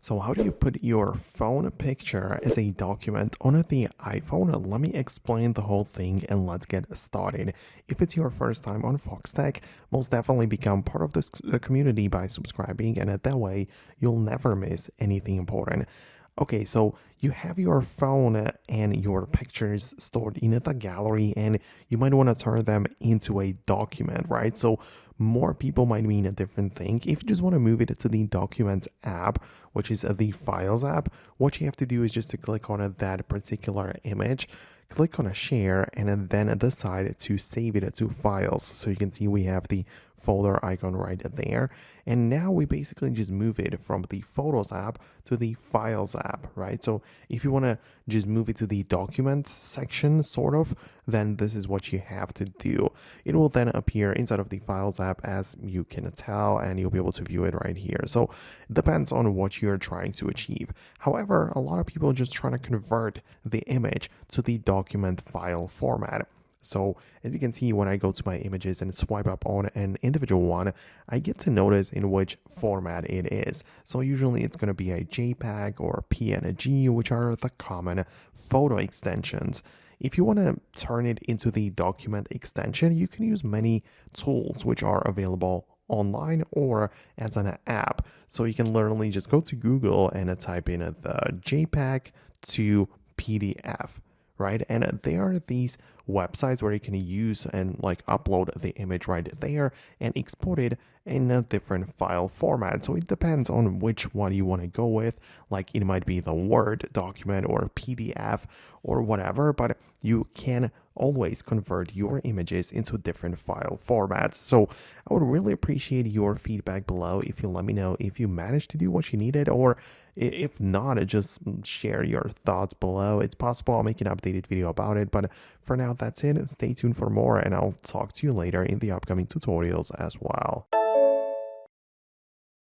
So how do you put your phone picture as a document on the iPhone? Let me explain the whole thing and let's get started. If it's your first time on Foxtecc, most definitely become part of this community by subscribing, and that way you'll never miss anything important. Okay, so you have your phone and your pictures stored in the gallery, and you might want to turn them into a document, right? So more people might mean a different thing. If you just want to move it to the Documents app, which is the Files app, what you have to do is just to click on that particular image, click on a share, and then decide to save it to files. So you can see we have the folder icon right there. And now we basically just move it from the Photos app to the Files app, right? So if you want to just move it to the Documents section, sort of, then this is what you have to do. It will then appear inside of the Files app, as you can tell, and you'll be able to view it right here. So it depends on what you're trying to achieve. However, a lot of people are just trying to convert the image to the document file format. So as you can see, when I go to my images and swipe up on an individual one, I get to notice in which format it is. So usually it's going to be a JPEG or PNG, which are the common photo extensions. If you want to turn it into the document extension, you can use many tools which are available online or as an app. So you can literally just go to Google and type in the JPEG to PDF. Right, and there are these websites where you can use and like upload the image right there and export it in a different file format. So it depends on which one you want to go with. Like it might be the Word document or PDF or whatever, but you can always convert your images into different file formats. So I would really appreciate your feedback below if you let me know if you managed to do what you needed, or if not, just share your thoughts below. It's possible I'll make an updated video about it, but for now that's it. Stay tuned for more, and I'll talk to you later in the upcoming tutorials as well.